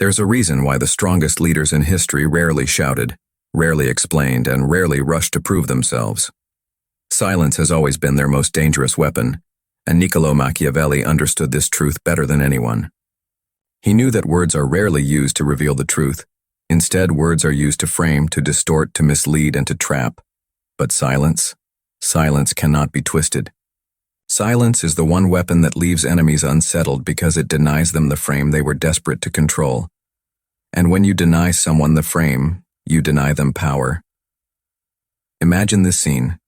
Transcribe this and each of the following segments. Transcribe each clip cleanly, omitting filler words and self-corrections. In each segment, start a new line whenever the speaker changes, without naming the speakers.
There's a reason why the strongest leaders in history rarely shouted, rarely explained, and rarely rushed to prove themselves. Silence has always been their most dangerous weapon, and Niccolo Machiavelli understood this truth better than anyone. He knew that words are rarely used to reveal the truth. Instead, words are used to frame, to distort, to mislead, and to trap. But silence cannot be twisted. Silence is the one weapon that leaves enemies unsettled because it denies them the frame they were desperate to control. And when you deny someone the frame, you deny them power. Imagine this scene.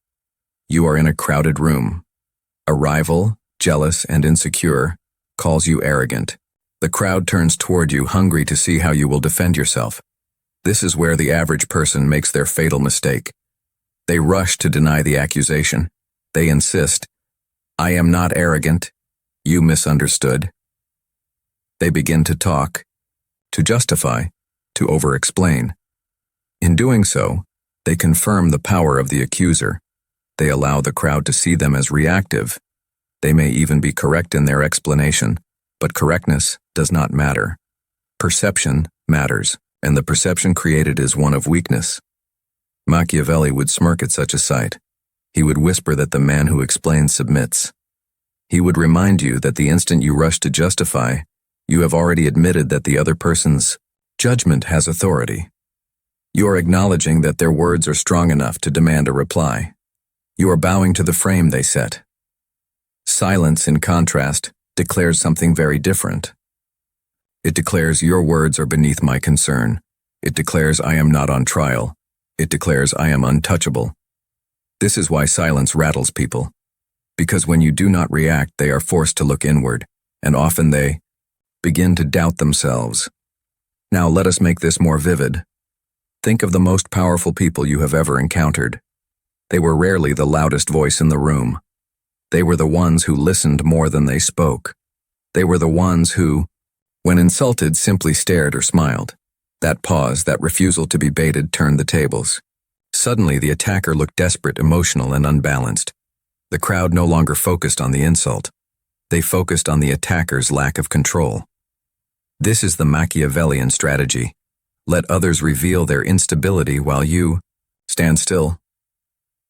You are in a crowded room. A rival, jealous and insecure, calls you arrogant. The crowd turns toward you, hungry to see how you will defend yourself. This is where the average person makes their fatal mistake. They rush to deny the accusation. They insist, "I am not arrogant. You misunderstood." They begin to talk, to justify, to over-explain. In doing so, they confirm the power of the accuser. They allow the crowd to see them as reactive. They may even be correct in their explanation, but correctness does not matter. Perception matters, and the perception created is one of weakness. Machiavelli would smirk at such a sight. He would whisper that the man who explains submits. He would remind you that the instant you rush to justify, you have already admitted that the other person's judgment has authority. You are acknowledging that their words are strong enough to demand a reply. You are bowing to the frame they set. Silence, in contrast, declares something very different. It declares your words are beneath my concern. It declares I am not on trial. It declares I am untouchable. This is why silence rattles people. Because when you do not react, they are forced to look inward, and often they begin to doubt themselves. Now let us make this more vivid. Think of the most powerful people you have ever encountered. They were rarely the loudest voice in the room. They were the ones who listened more than they spoke. They were the ones who, when insulted, simply stared or smiled. That pause, that refusal to be baited, turned the tables. Suddenly, the attacker looked desperate, emotional, and unbalanced. The crowd no longer focused on the insult. They focused on the attacker's lack of control. This is the Machiavellian strategy. Let others reveal their instability while you stand still.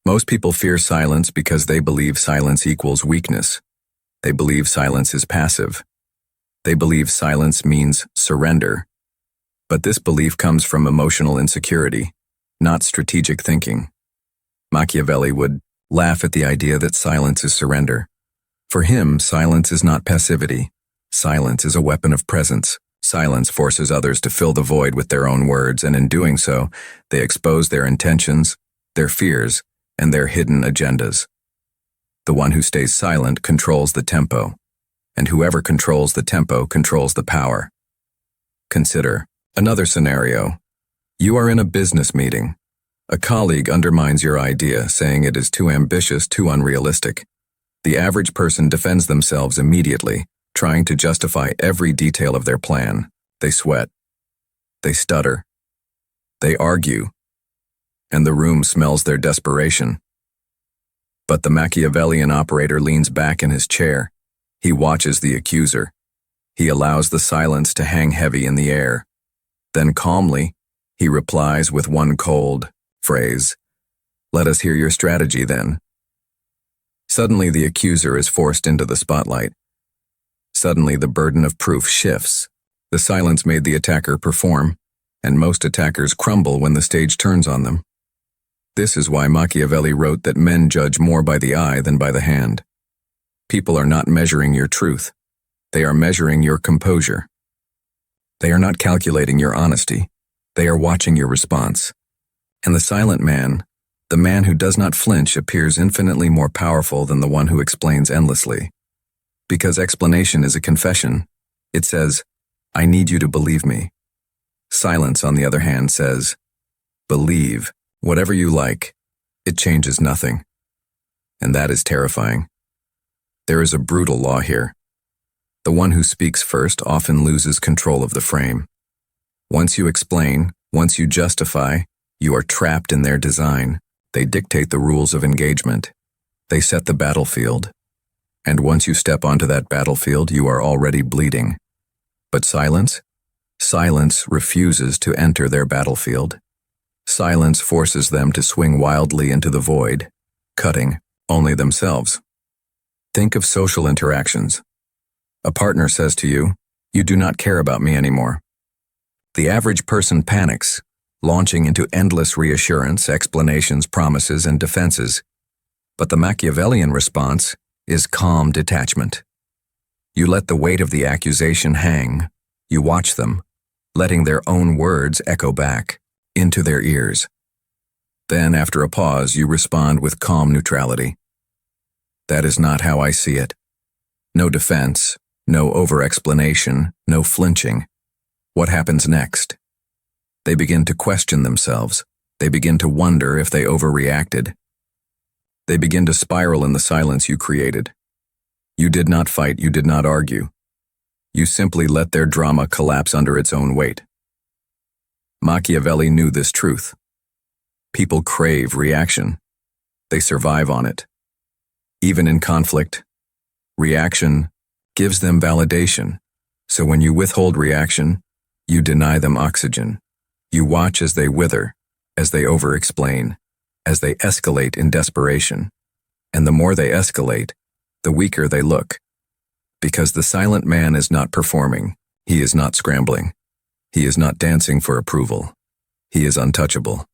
Most people fear silence because they believe silence equals weakness. They believe silence is passive. They believe silence means surrender. But this belief comes from emotional insecurity, not strategic thinking. Machiavelli would laugh at the idea that silence is surrender. For him, silence is not passivity. Silence is a weapon of presence. Silence forces others to fill the void with their own words, and in doing so, they expose their intentions, their fears, and their hidden agendas. The one who stays silent controls the tempo, and whoever controls the tempo controls the power. Consider another scenario. You are in a business meeting. A colleague undermines your idea, saying it is too ambitious, too unrealistic. The average person defends themselves immediately, trying to justify every detail of their plan. They sweat. They stutter. They argue. And the room smells their desperation. But the Machiavellian operator leans back in his chair. He watches the accuser. He allows the silence to hang heavy in the air. Then calmly, he replies with one cold phrase, "Let us hear your strategy then." Suddenly the accuser is forced into the spotlight. Suddenly the burden of proof shifts. The silence made the attacker perform, and most attackers crumble when the stage turns on them. This is why Machiavelli wrote that men judge more by the eye than by the hand. People are not measuring your truth. They are measuring your composure. They are not calculating your honesty. They are watching your response. And the silent man, the man who does not flinch, appears infinitely more powerful than the one who explains endlessly. Because explanation is a confession. It says, "I need you to believe me." Silence, on the other hand, says, "Believe whatever you like. It changes nothing." And that is terrifying. There is a brutal law here. The one who speaks first often loses control of the frame. Once you explain, once you justify, you are trapped in their design. They dictate the rules of engagement. They set the battlefield. And once you step onto that battlefield, you are already bleeding. But silence? Silence refuses to enter their battlefield. Silence forces them to swing wildly into the void, cutting only themselves. Think of social interactions. A partner says to you, "You do not care about me anymore." The average person panics, launching into endless reassurance, explanations, promises, and defenses. But the Machiavellian response is calm detachment. You let the weight of the accusation hang. You watch them, letting their own words echo back into their ears. Then, after a pause, you respond with calm neutrality. "That is not how I see it." No defense, no over-explanation, no flinching. What happens next? They begin to question themselves. They begin to wonder if they overreacted. They begin to spiral in the silence you created. You did not fight, you did not argue. You simply let their drama collapse under its own weight. Machiavelli knew this truth. People crave reaction. They survive on it. Even in conflict, reaction gives them validation. So when you withhold reaction, you deny them oxygen. You watch as they wither, as they over-explain, as they escalate in desperation. And the more they escalate, the weaker they look. Because the silent man is not performing. He is not scrambling. He is not dancing for approval. He is untouchable.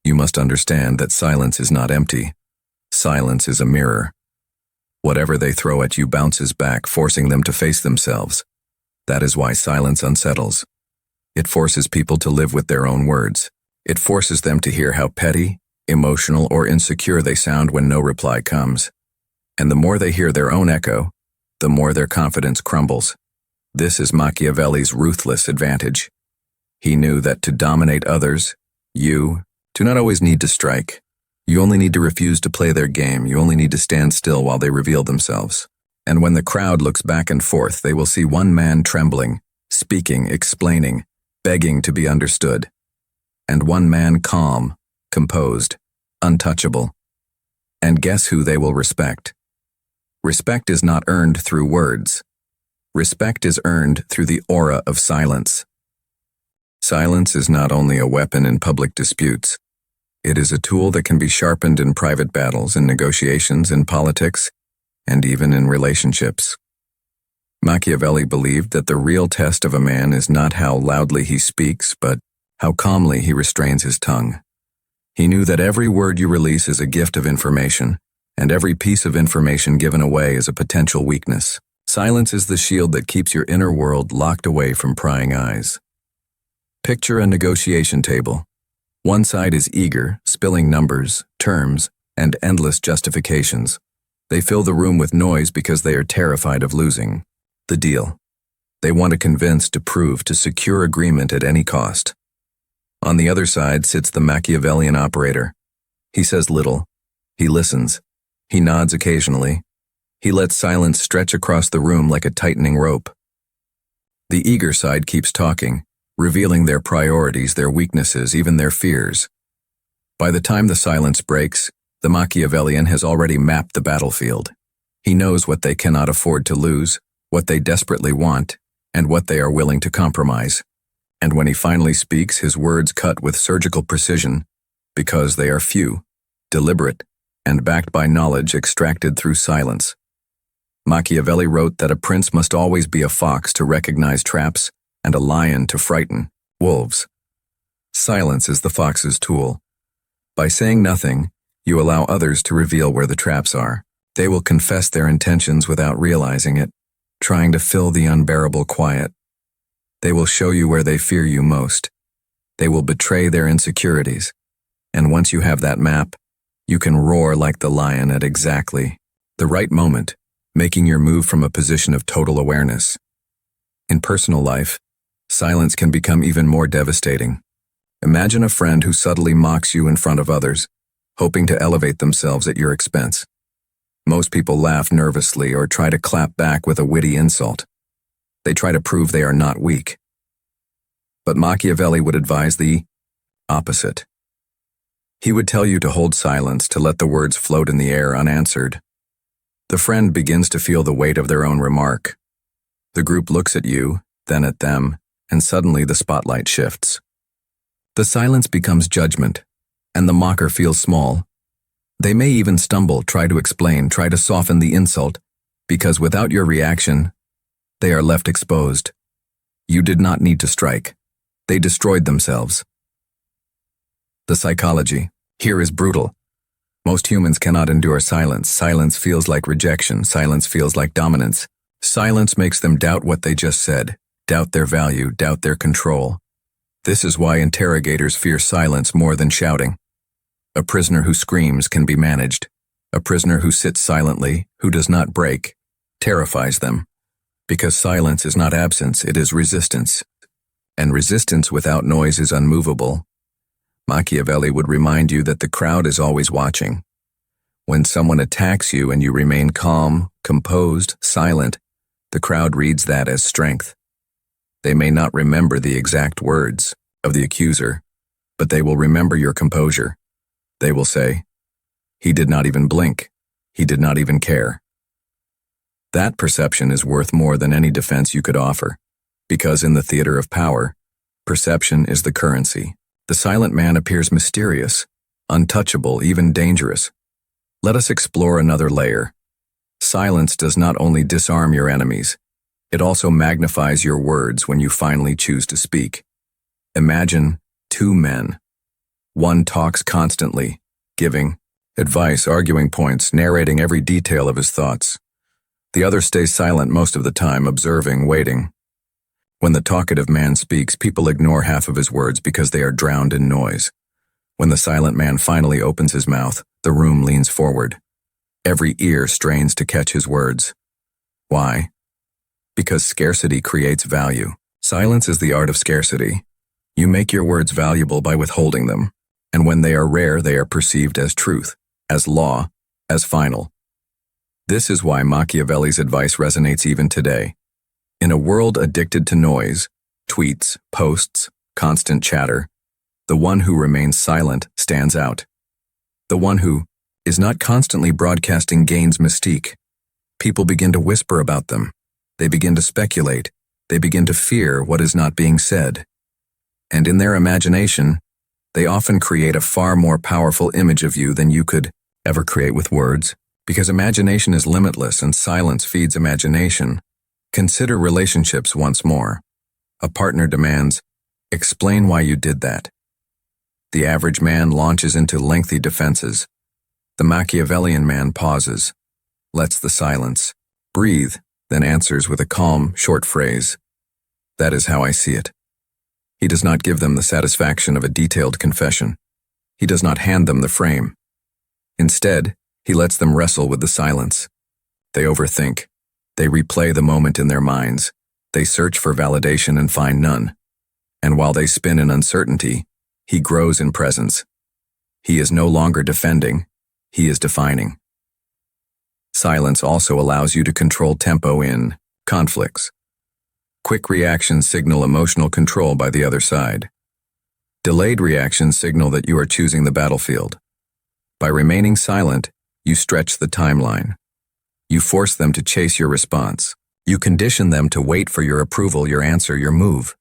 You must understand that silence is not empty. Silence is a mirror. Whatever they throw at you bounces back, forcing them to face themselves. That is why silence unsettles. It forces people to live with their own words. It forces them to hear how petty, emotional, or insecure they sound when no reply comes. And the more they hear their own echo, the more their confidence crumbles. This is Machiavelli's ruthless advantage. He knew that to dominate others, you do not always need to strike. You only need to refuse to play their game. You only need to stand still while they reveal themselves. And when the crowd looks back and forth, they will see one man trembling, speaking, explaining, begging to be understood. And one man calm, composed, untouchable. And guess who they will respect? Respect is not earned through words. Respect is earned through the aura of silence. Silence is not only a weapon in public disputes. It is a tool that can be sharpened in private battles, in negotiations, in politics, and even in relationships. Machiavelli believed that the real test of a man is not how loudly he speaks, but how calmly he restrains his tongue. He knew that every word you release is a gift of information, and every piece of information given away is a potential weakness. Silence is the shield that keeps your inner world locked away from prying eyes. Picture a negotiation table. One side is eager, spilling numbers, terms, and endless justifications. They fill the room with noise because they are terrified of losing the deal. They want to convince, to prove, to secure agreement at any cost. On the other side sits the Machiavellian operator. He says little. He listens. He nods occasionally. He lets silence stretch across the room like a tightening rope. The eager side keeps talking, revealing their priorities, their weaknesses, even their fears. By the time the silence breaks, the Machiavellian has already mapped the battlefield. He knows what they cannot afford to lose, what they desperately want, and what they are willing to compromise. And when he finally speaks, his words cut with surgical precision, because they are few, deliberate, and backed by knowledge extracted through silence. Machiavelli wrote that a prince must always be a fox to recognize traps, and a lion to frighten wolves. Silence is the fox's tool. By saying nothing, you allow others to reveal where the traps are. They will confess their intentions without realizing it, trying to fill the unbearable quiet. They will show you where they fear you most. They will betray their insecurities. And once you have that map, you can roar like the lion at exactly the right moment, making your move from a position of total awareness. In personal life, silence can become even more devastating. Imagine a friend who subtly mocks you in front of others, hoping to elevate themselves at your expense. Most people laugh nervously or try to clap back with a witty insult. They try to prove they are not weak. But Machiavelli would advise the opposite. He would tell you to hold silence, to let the words float in the air unanswered. The friend begins to feel the weight of their own remark. The group looks at you, then at them, and suddenly the spotlight shifts. The silence becomes judgment, and the mocker feels small. They may even stumble, try to explain, try to soften the insult, because without your reaction, they are left exposed. You did not need to strike. They destroyed themselves. The psychology here is brutal. Most humans cannot endure silence. Silence feels like rejection. Silence feels like dominance. Silence makes them doubt what they just said, doubt their value, doubt their control. This is why interrogators fear silence more than shouting. A prisoner who screams can be managed. A prisoner who sits silently, who does not break, terrifies them. Because silence is not absence, it is resistance. And resistance without noise is unmovable. Machiavelli would remind you that the crowd is always watching. When someone attacks you and you remain calm, composed, silent, the crowd reads that as strength. They may not remember the exact words of the accuser, but they will remember your composure. They will say, "He did not even blink. He did not even care." That perception is worth more than any defense you could offer, because in the theater of power, perception is the currency. The silent man appears mysterious, untouchable, even dangerous. Let us explore another layer. Silence does not only disarm your enemies, it also magnifies your words when you finally choose to speak. Imagine two men. One talks constantly, giving advice, arguing points, narrating every detail of his thoughts. The other stays silent most of the time, observing, waiting. When the talkative man speaks, people ignore half of his words because they are drowned in noise. When the silent man finally opens his mouth, the room leans forward. Every ear strains to catch his words. Why? Because scarcity creates value. Silence is the art of scarcity. You make your words valuable by withholding them, and when they are rare, they are perceived as truth, as law, as final. This is why Machiavelli's advice resonates even today. In a world addicted to noise, tweets, posts, constant chatter, the one who remains silent stands out. The one who is not constantly broadcasting gains mystique. People begin to whisper about them. They begin to speculate. They begin to fear what is not being said. And in their imagination, they often create a far more powerful image of you than you could ever create with words, because imagination is limitless and silence feeds imagination. Consider relationships once more. A partner demands, "Explain why you did that." The average man launches into lengthy defenses. The Machiavellian man pauses, lets the silence breathe, then answers with a calm, short phrase. That is how I see it. He does not give them the satisfaction of a detailed confession. He does not hand them the frame. Instead, he lets them wrestle with the silence. They overthink. They replay the moment in their minds. They search for validation and find none. And while they spin in uncertainty, he grows in presence. He is no longer defending. He is defining. Silence also allows you to control tempo in conflicts. Quick reactions signal emotional control by the other side. Delayed reactions signal that you are choosing the battlefield. By remaining silent, you stretch the timeline. You force them to chase your response. You condition them to wait for your approval, your answer, your move.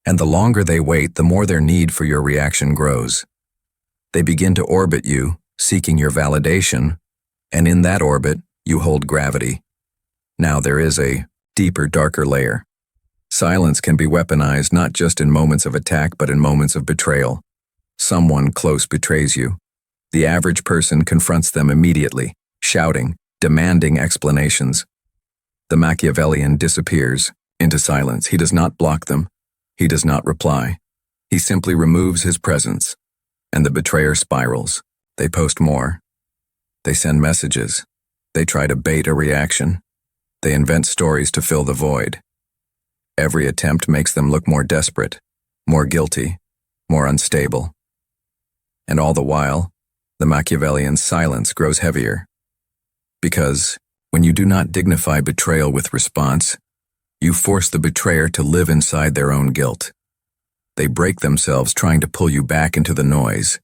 And the longer they wait, the more their need for your reaction grows. They begin to orbit you, seeking your validation, and in that orbit, you hold gravity. Now there is a deeper, darker layer. Silence can be weaponized not just in moments of attack, but in moments of betrayal. Someone close betrays you. The average person confronts them immediately, shouting, demanding explanations. The Machiavellian disappears into silence. He does not block them. He does not reply. He simply removes his presence, and the betrayer spirals. They post more. They send messages. They try to bait a reaction. They invent stories to fill the void. Every attempt makes them look more desperate, more guilty, more unstable. And all the while, the Machiavellian's silence grows heavier. Because when you do not dignify betrayal with response, you force the betrayer to live inside their own guilt. They break themselves trying to pull you back into the noise.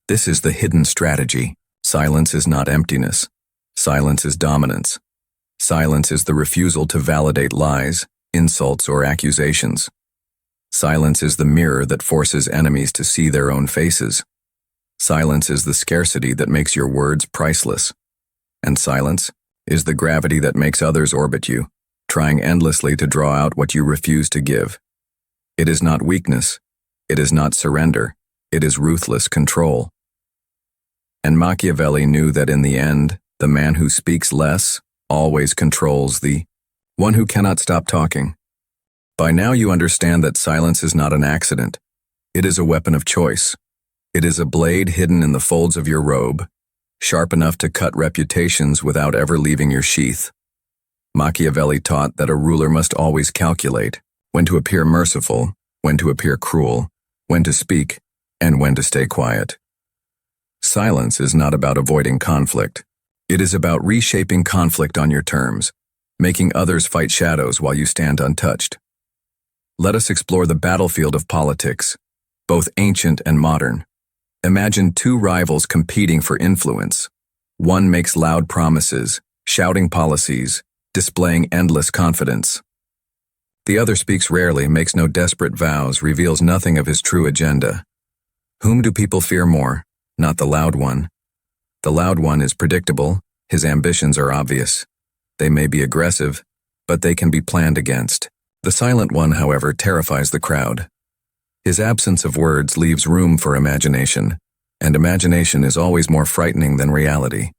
This is the hidden strategy. Silence is not emptiness. Silence is dominance. Silence is the refusal to validate lies. insults, or accusations. Silence is the mirror that forces enemies to see their own faces. Silence is the scarcity that makes your words priceless. And silence is the gravity that makes others orbit you, trying endlessly to draw out what you refuse to give. It is not weakness. It is not surrender. It is ruthless control. And Machiavelli knew that in the end, the man who speaks less always controls, the one who cannot stop talking. By now you understand that silence is not an accident. It is a weapon of choice. It is a blade hidden in the folds of your robe, sharp enough to cut reputations without ever leaving your sheath. Machiavelli taught that a ruler must always calculate when to appear merciful, when to appear cruel, when to speak, and when to stay quiet. Silence is not about avoiding conflict. It is about reshaping conflict on your terms, making others fight shadows while you stand untouched. Let us explore the battlefield of politics, both ancient and modern. Imagine two rivals competing for influence. One makes loud promises, shouting policies, displaying endless confidence. The other speaks rarely, makes no desperate vows, reveals nothing of his true agenda. Whom do people fear more? Not the loud one. The loud one is predictable, his ambitions are obvious. They may be aggressive, but they can be planned against. The silent one, however, terrifies the crowd. His absence of words leaves room for imagination, and imagination is always more frightening than reality.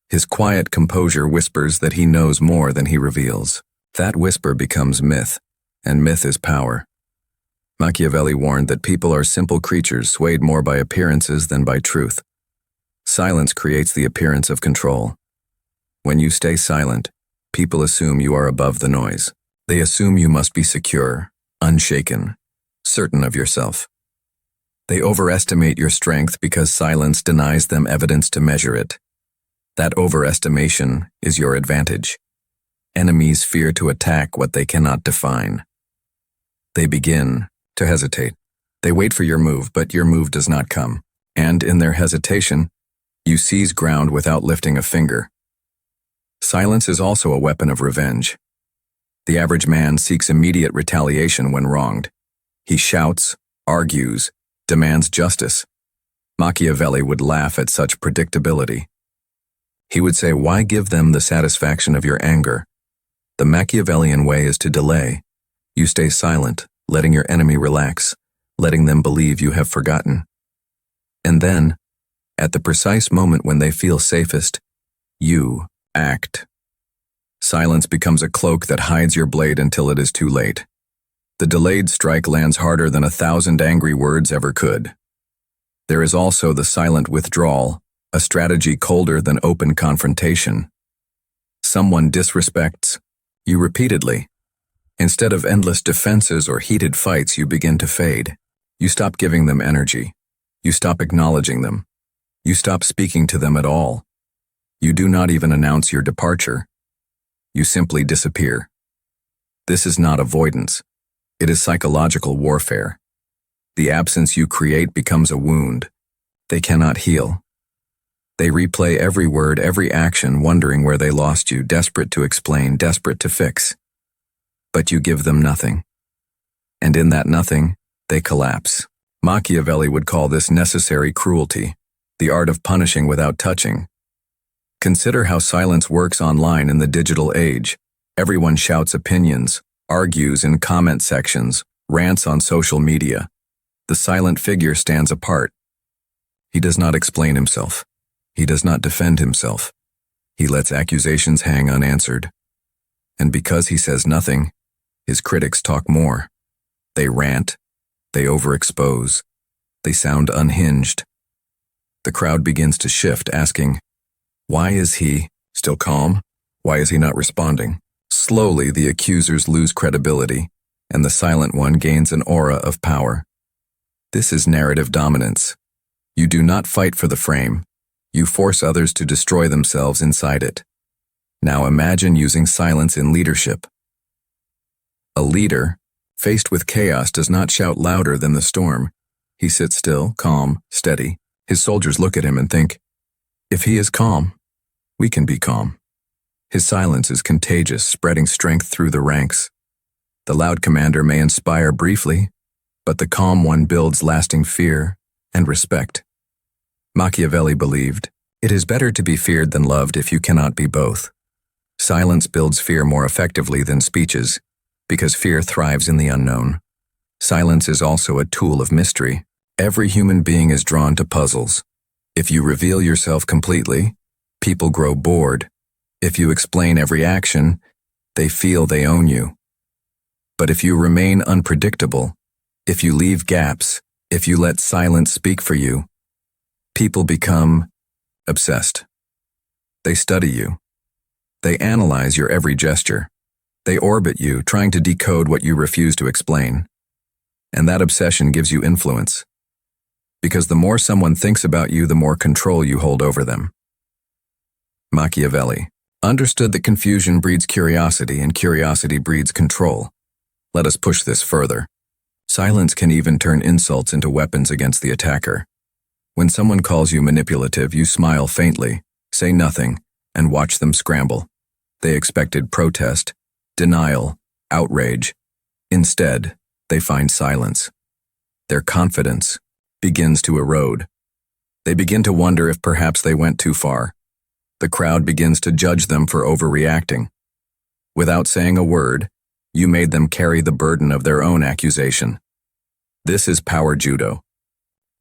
His quiet composure whispers that he knows more than he reveals. That whisper becomes myth, and myth is power. Machiavelli warned that people are simple creatures swayed more by appearances than by truth. Silence creates the appearance of control. When you stay silent, people assume you are above the noise. They assume you must be secure, unshaken, certain of yourself. They overestimate your strength because silence denies them evidence to measure it. That overestimation is your advantage. Enemies fear to attack what they cannot define. They begin to hesitate. They wait for your move, but your move does not come. And in their hesitation, you seize ground without lifting a finger. Silence is also a weapon of revenge. The average man seeks immediate retaliation when wronged. He shouts, argues, demands justice. Machiavelli would laugh at such predictability. He would say, "Why give them the satisfaction of your anger?" The Machiavellian way is to delay. You stay silent, letting your enemy relax, letting them believe you have forgotten. And then, at the precise moment when they feel safest, you act. Silence becomes a cloak that hides your blade until it is too late. The delayed strike lands harder than 1,000 angry words ever could. There is also the silent withdrawal, a strategy colder than open confrontation. Someone disrespects you repeatedly. Instead of endless defenses or heated fights, you begin to fade. You stop giving them energy. You stop acknowledging them. You stop speaking to them at all. You do not even announce your departure. You simply disappear. This is not avoidance. It is psychological warfare. The absence you create becomes a wound. They cannot heal. They replay every word, every action, wondering where they lost you, desperate to explain, desperate to fix. But you give them nothing. And in that nothing, they collapse. Machiavelli would call this necessary cruelty, the art of punishing without touching. Consider how silence works online in the digital age. Everyone shouts opinions, argues in comment sections, rants on social media. The silent figure stands apart. He does not explain himself. He does not defend himself. He lets accusations hang unanswered. And because he says nothing, his critics talk more. They rant. They overexpose. They sound unhinged. The crowd begins to shift, asking, why is he still calm? Why is he not responding? Slowly, the accusers lose credibility, and the silent one gains an aura of power. This is narrative dominance. You do not fight for the frame. You force others to destroy themselves inside it. Now imagine using silence in leadership. A leader, faced with chaos, does not shout louder than the storm. He sits still, calm, steady. His soldiers look at him and think, if he is calm, we can be calm. His silence is contagious, spreading strength through the ranks. The loud commander may inspire briefly, but the calm one builds lasting fear and respect. Machiavelli believed, "It is better to be feared than loved if you cannot be both." Silence builds fear more effectively than speeches, because fear thrives in the unknown. Silence is also a tool of mystery. Every human being is drawn to puzzles. If you reveal yourself completely, people grow bored. If you explain every action, they feel they own you. But if you remain unpredictable, if you leave gaps, if you let silence speak for you, people become obsessed. They study you. They analyze your every gesture. They orbit you, trying to decode what you refuse to explain. And that obsession gives you influence. Because the more someone thinks about you, the more control you hold over them. Machiavelli understood that confusion breeds curiosity, and curiosity breeds control. Let us push this further. Silence can even turn insults into weapons against the attacker. When someone calls you manipulative, you smile faintly, say nothing, and watch them scramble. They expected protest, denial, outrage. Instead, they find silence. Their confidence begins to erode. They begin to wonder if perhaps they went too far. The crowd begins to judge them for overreacting. Without saying a word, you made them carry the burden of their own accusation. This is power judo.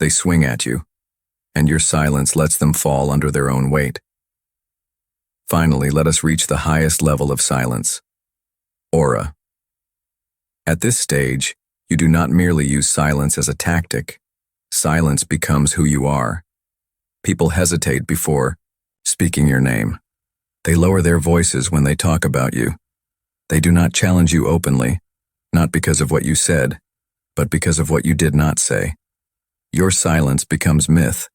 They swing at you, and your silence lets them fall under their own weight. Finally, let us reach the highest level of silence. Aura. At this stage, you do not merely use silence as a tactic. Silence becomes who you are. People hesitate before speaking your name. They lower their voices when they talk about you. They do not challenge you openly, not because of what you said, but because of what you did not say. Your silence becomes myth,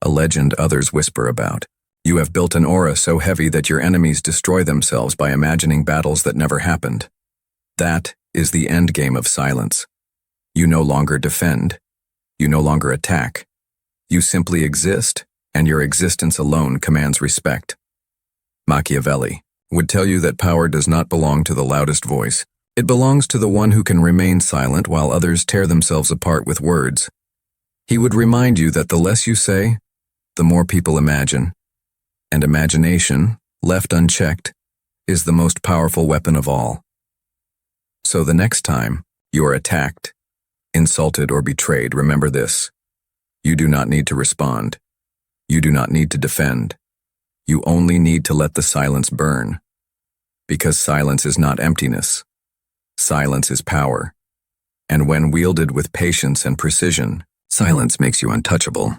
a legend others whisper about. You have built an aura so heavy that your enemies destroy themselves by imagining battles that never happened. That is the end game of silence. You no longer defend. You no longer attack. You simply exist, and your existence alone commands respect. Machiavelli would tell you that power does not belong to the loudest voice. It belongs to the one who can remain silent while others tear themselves apart with words. He would remind you that the less you say, the more people imagine. And imagination, left unchecked, is the most powerful weapon of all. So the next time you are attacked, insulted, or betrayed, remember this. You do not need to respond. You do not need to defend. You only need to let the silence burn. Because silence is not emptiness. Silence is power. And when wielded with patience and precision, silence makes you untouchable.